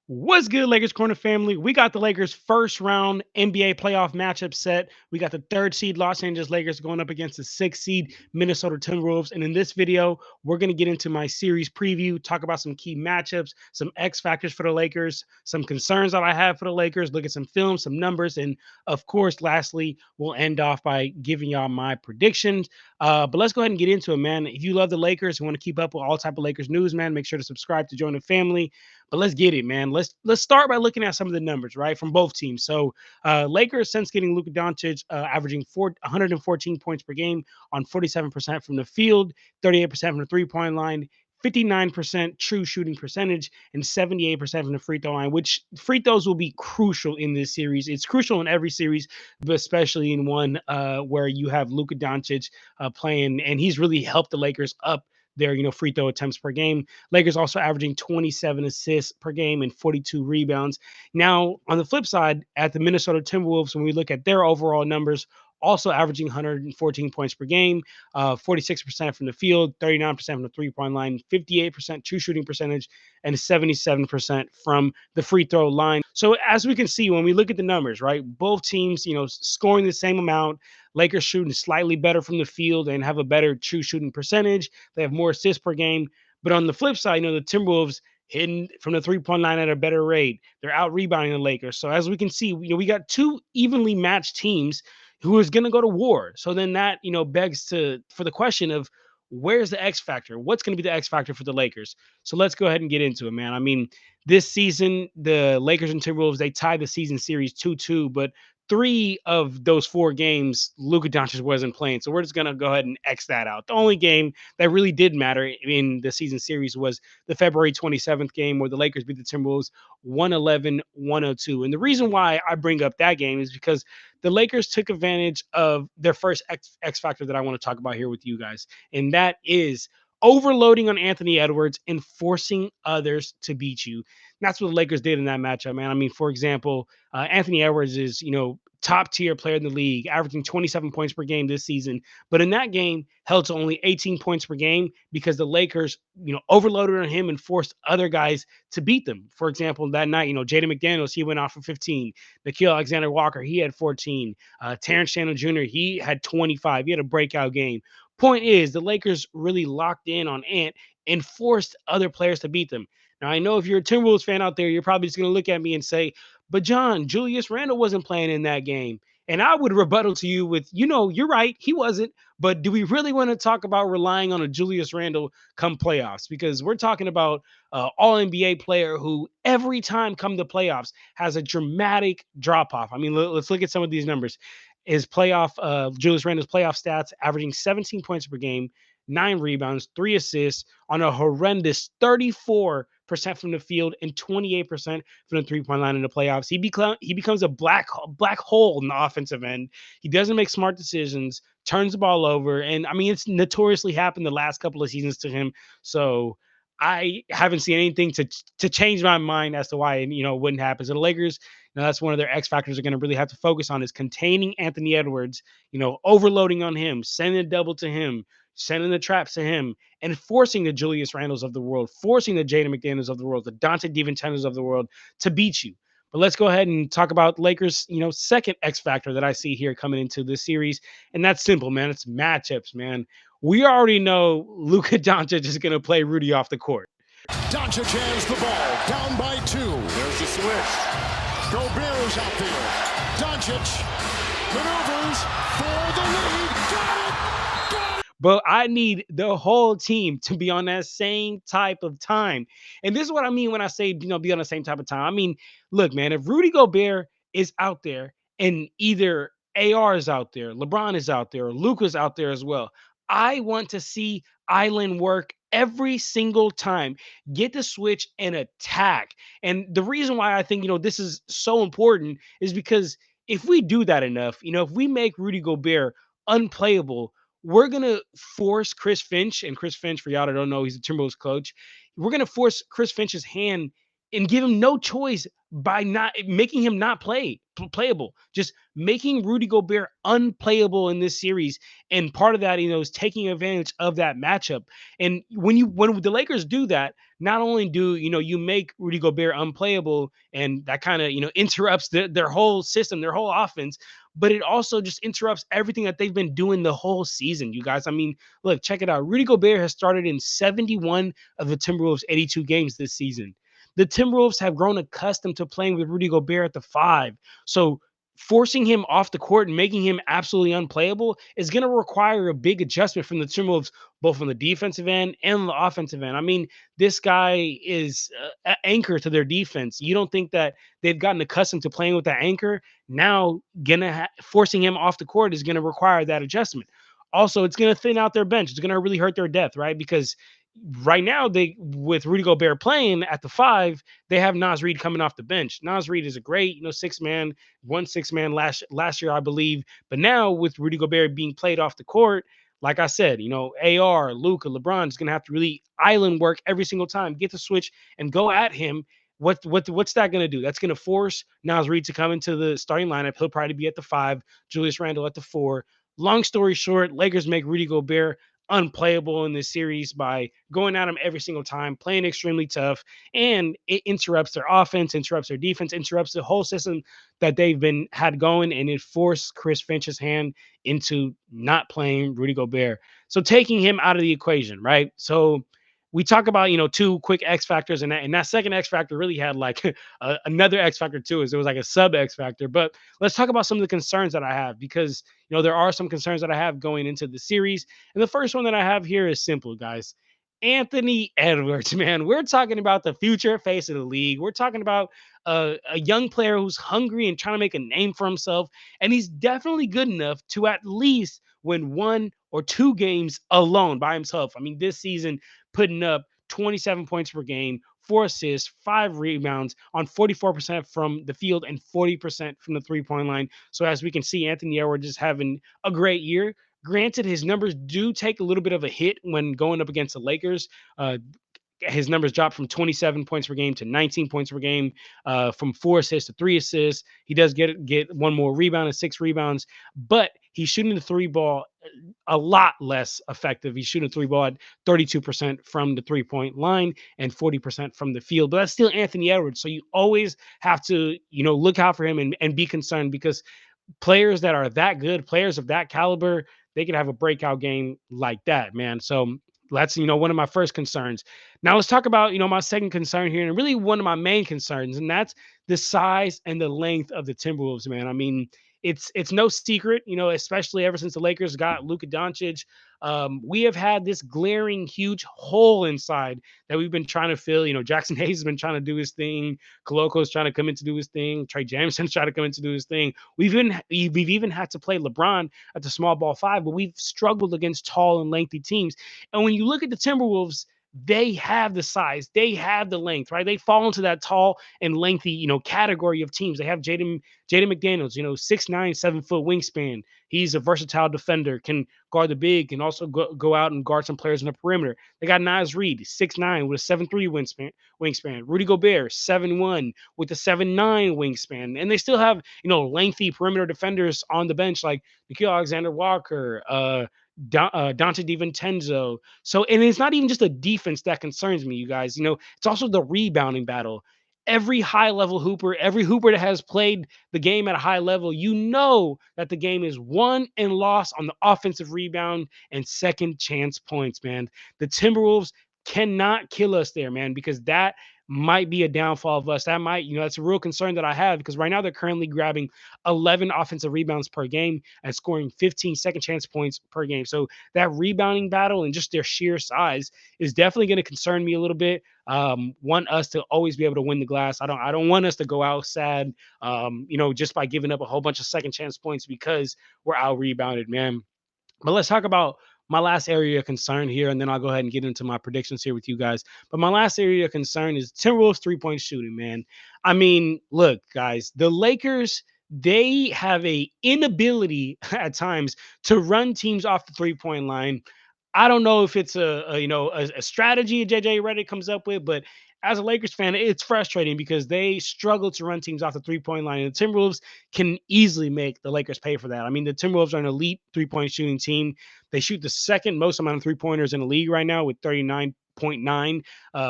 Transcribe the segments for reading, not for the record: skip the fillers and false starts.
What's good, Lakers Corner family? We got the Lakers' first round NBA playoff matchup set. We got the third seed Los Angeles Lakers going up against the sixth seed Minnesota Timberwolves. And in this video, we're going to get into my series preview, talk about some key matchups, some X factors for the Lakers, some concerns that I have for the Lakers, look at some film, some numbers, and of course, lastly, we'll end off by giving y'all my predictions. But let's go ahead and get into it, man. If you love the Lakers and want to keep up with all type of Lakers news, man, make sure to subscribe to join the family. But let's get it, man. Let's start by looking at some of the numbers, right, from both teams. So, Lakers since getting Luka Doncic, averaging 114 points per game on 47% from the field, 38% from the three-point line. 59% true shooting percentage and 78% from the free throw line, which free throws will be crucial in this series. It's crucial in every series, but especially in one where you have Luka Doncic playing, and he's really helped the Lakers up their free throw attempts per game. Lakers also averaging 27 assists per game and 42 rebounds. Now, on the flip side, at the Minnesota Timberwolves, when we look at their overall numbers, also averaging 114 points per game, 46% from the field, 39% from the three-point line, 58% true shooting percentage, and 77% from the free throw line. So as we can see, when we look at the numbers, right, both teams, scoring the same amount. Lakers shooting slightly better from the field and have a better true shooting percentage. They have more assists per game. But on the flip side, the Timberwolves hitting from the three-point line at a better rate. They're out rebounding the Lakers. So as we can see, we got two evenly matched teams who is going to go to war. So then that, begs for the question of where's the X factor? What's going to be the X factor for the Lakers? So let's go ahead and get into it, man. I mean, this season, the Lakers and Timberwolves, they tied the season series 2-2, but three of those four games, Luka Doncic wasn't playing. So we're just going to go ahead and X that out. The only game that really did matter in the season series was the February 27th game where the Lakers beat the Timberwolves 111-102. And the reason why I bring up that game is because the Lakers took advantage of their first X factor that I want to talk about here with you guys. And that is overloading on Anthony Edwards and forcing others to beat you. And that's what the Lakers did in that matchup, man. I mean, for example, Anthony Edwards is, top tier player in the league, averaging 27 points per game this season. But in that game, held to only 18 points per game because the Lakers, overloaded on him and forced other guys to beat them. For example, that night, Jaden McDaniels, he went off for 15. Nikhil Alexander Walker, he had 14. Terrence Shannon Jr., he had 25. He had a breakout game. Point is, the Lakers really locked in on Ant and forced other players to beat them. Now, I know if you're a Timberwolves fan out there, you're probably just going to look at me and say, but John, Julius Randle wasn't playing in that game. And I would rebuttal to you with, you're right, he wasn't. But do we really want to talk about relying on a Julius Randle come playoffs? Because we're talking about all NBA player who every time come to playoffs has a dramatic drop off. I mean, let's look at some of these numbers. Julius Randle's playoff stats, averaging 17 points per game, 9 rebounds, 3 assists on a horrendous 34% from the field and 28% from the three-point line in the playoffs. He becomes a black hole in the offensive end. He doesn't make smart decisions, turns the ball over, and I mean it's notoriously happened the last couple of seasons to him. So I haven't seen anything to change my mind as to why it wouldn't happen. So the Lakers, that's one of their X factors they're going to really have to focus on is containing Anthony Edwards, overloading on him, sending a double to him, sending the traps to him, and forcing the Julius Randles of the world, forcing the Jaden McDaniels of the world, the Dante DiVincenzo's of the world to beat you. But let's go ahead and talk about Lakers, second X factor that I see here coming into this series. And that's simple, man. It's matchups, man. We already know Luka Doncic is going to play Rudy off the court. Doncic has the ball, down by 2. There's the switch. Gobert is out there. Doncic maneuvers for the lead. Got it! But I need the whole team to be on that same type of time. And this is what I mean when I say, be on the same type of time. I mean, look, man, if Rudy Gobert is out there and either AR is out there, LeBron is out there, or Luka's out there as well, I want to see island work every single time. Get the switch and attack. And the reason why I think, this is so important is because if we do that enough, if we make Rudy Gobert unplayable, we're gonna force Chris Finch, and Chris Finch, for y'all that don't know, he's a Timberwolves coach. We're gonna force Chris Finch's hand and give him no choice by not making him not playable, just making Rudy Gobert unplayable in this series. And part of that, is taking advantage of that matchup. And when the Lakers do that, not only do you make Rudy Gobert unplayable, and that kind of interrupts their whole system, their whole offense, but it also just interrupts everything that they've been doing the whole season, you guys. I mean, look, check it out. Rudy Gobert has started in 71 of the Timberwolves' 82 games this season. The Timberwolves have grown accustomed to playing with Rudy Gobert at the five. So forcing him off the court and making him absolutely unplayable is going to require a big adjustment from the Timberwolves, both on the defensive end and the offensive end. I mean, this guy is an anchor to their defense. You don't think that they've gotten accustomed to playing with that anchor? Now, forcing him off the court is going to require that adjustment. Also, it's going to thin out their bench. It's going to really hurt their depth, right? Because right now, they with Rudy Gobert playing at the five, they have Naz Reid coming off the bench. Naz Reid is a great, 6 man, 1 6 man last year, I believe. But now with Rudy Gobert being played off the court, like I said, AR, Luka, LeBron is gonna have to really island work every single time, get the switch and go at him. What's that gonna do? That's gonna force Naz Reid to come into the starting lineup. He'll probably be at the five, Julius Randle at the four. Long story short, Lakers make Rudy Gobert unplayable in this series by going at him every single time, playing extremely tough, and it interrupts their offense, interrupts their defense, interrupts the whole system that they've been had going, and it forced Chris Finch's hand into not playing Rudy Gobert. So taking him out of the equation, right? So we talk about two quick X factors, and that second X factor really had like another X factor too. Is it was like a sub X factor. But let's talk about some of the concerns that I have, because there are some concerns that I have going into the series. And the first one that I have here is simple, guys. Anthony Edwards, man. We're talking about the future face of the league. We're talking about a young player who's hungry and trying to make a name for himself. And he's definitely good enough to at least win 1 or 2 games alone by himself. I mean, this season, putting up 27 points per game, 4 assists, 5 rebounds on 44% from the field and 40% from the 3 point line. So, as we can see, Anthony Edwards is having a great year. Granted, his numbers do take a little bit of a hit when going up against the Lakers. His numbers dropped from 27 points per game to 19 points per game, from 4 assists to 3 assists. He does get one more rebound and 6 rebounds, but he's shooting the three ball a lot less effective. He's shooting the three ball at 32% from the 3 point line and 40% from the field. But that's still Anthony Edwards. So you always have to, look out for him and be concerned, because players that are that good, players of that caliber, they could have a breakout game like that, man. So that's one of my first concerns. Now let's talk about my second concern here, and really one of my main concerns, and that's the size and the length of the Timberwolves, man. I mean, it's no secret, especially ever since the Lakers got Luka Doncic. We have had this glaring, huge hole inside that we've been trying to fill. Jackson Hayes has been trying to do his thing. Koloko's trying to come in to do his thing. Trey Jameson's trying to come in to do his thing. We've even had to play LeBron at the small ball five, but we've struggled against tall and lengthy teams. And when you look at the Timberwolves, they have the size, they have the length, right? They fall into that tall and lengthy, category of teams. They have Jaden McDaniels, 6'9", 7 foot wingspan. He's a versatile defender, can guard the big, can also go out and guard some players in the perimeter. They got Naz Reid, 6'9", with a 7'3" wingspan. Rudy Gobert, 7'1", with a 7'9" wingspan. And they still have, lengthy perimeter defenders on the bench like Nikhil Alexander-Walker, Dante DiVincenzo. So, and it's not even just the defense that concerns me, you guys. It's also the rebounding battle. Every high level hooper, every hooper that has played the game at a high level, that the game is won and lost on the offensive rebound and second chance points, man. The Timberwolves cannot kill us there, man, because that might be a downfall of us. That might, that's a real concern that I have, because right now they're currently grabbing 11 offensive rebounds per game and scoring 15 second chance points per game. So that rebounding battle and just their sheer size is definitely going to concern me a little bit. Want us to always be able to win the glass. I don't want us to go out sad, just by giving up a whole bunch of second chance points because we're out rebounded, man. But let's talk about my last area of concern here, and then I'll go ahead and get into my predictions here with you guys. But my last area of concern is Timberwolves 3 point shooting, man. I mean, look, guys, the Lakers, they have a inability at times to run teams off the 3 point line. I don't know if it's a strategy JJ Redick comes up with, but as a Lakers fan, it's frustrating because they struggle to run teams off the 3-point line. And the Timberwolves can easily make the Lakers pay for that. I mean, the Timberwolves are an elite 3-point shooting team. They shoot the second most amount of 3-pointers in the league right now with 39.9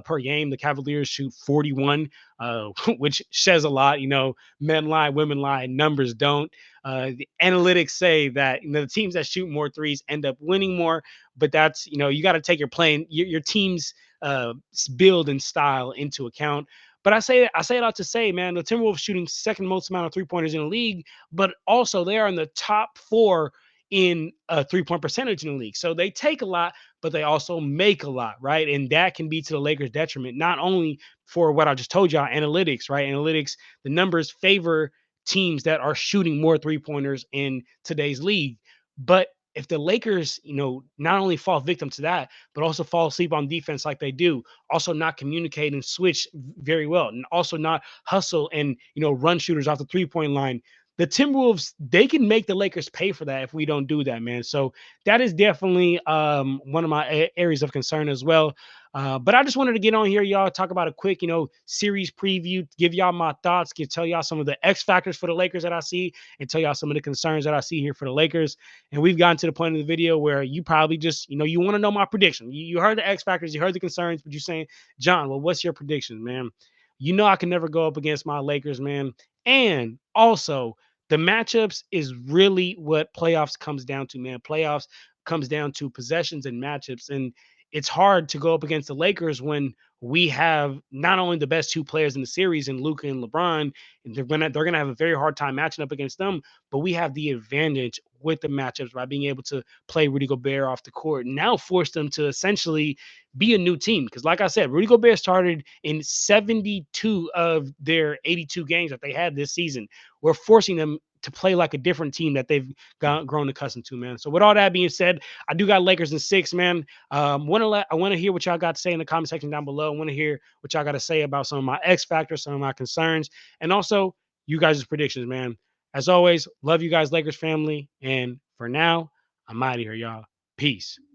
per game. The Cavaliers shoot 41, which says a lot. Men lie, women lie, numbers don't. The analytics say that the teams that shoot more threes end up winning more, but that's you got to take your team's build and style into account. But I say it out to say, man, the Timberwolves shooting second most amount of 3-pointers in the league, but also they are in the top 4 in 3-point percentage in the league. So they take a lot, but they also make a lot, right? And that can be to the Lakers' detriment, not only for what I just told y'all, analytics, right? Analytics, the numbers favor teams that are shooting more 3-pointers in today's league. But if the Lakers, not only fall victim to that, but also fall asleep on defense like they do, also not communicate and switch very well, and also not hustle and run shooters off the 3-point line, the Timberwolves, they can make the Lakers pay for that if we don't do that, man. So that is definitely one of my areas of concern as well. But I just wanted to get on here, y'all, talk about a quick, series preview, give y'all my thoughts, tell y'all some of the X factors for the Lakers that I see, and tell y'all some of the concerns that I see here for the Lakers. And we've gotten to the point of the video where you probably just, you want to know my prediction. You heard the X factors, you heard the concerns, but you're saying, John, well, what's your prediction, man? I can never go up against my Lakers, man. And also, the matchups is really what playoffs comes down to, man. Playoffs comes down to possessions and matchups. And it's hard to go up against the Lakers when we have not only the best two players in the series in Luka and LeBron, and they're gonna have a very hard time matching up against them, but we have the advantage with the matchups by being able to play Rudy Gobert off the court and now force them to essentially be a new team. Because like I said, Rudy Gobert started in 72 of their 82 games that they had this season. We're forcing them to play like a different team that they've grown accustomed to, man. So with all that being said, I do got Lakers in 6, man. I want to hear what y'all got to say in the comment section down below. I want to hear what y'all got to say about some of my X factors, some of my concerns, and also you guys' predictions, man. As always, love you guys, Lakers family. And for now, I'm out of here, y'all. Peace.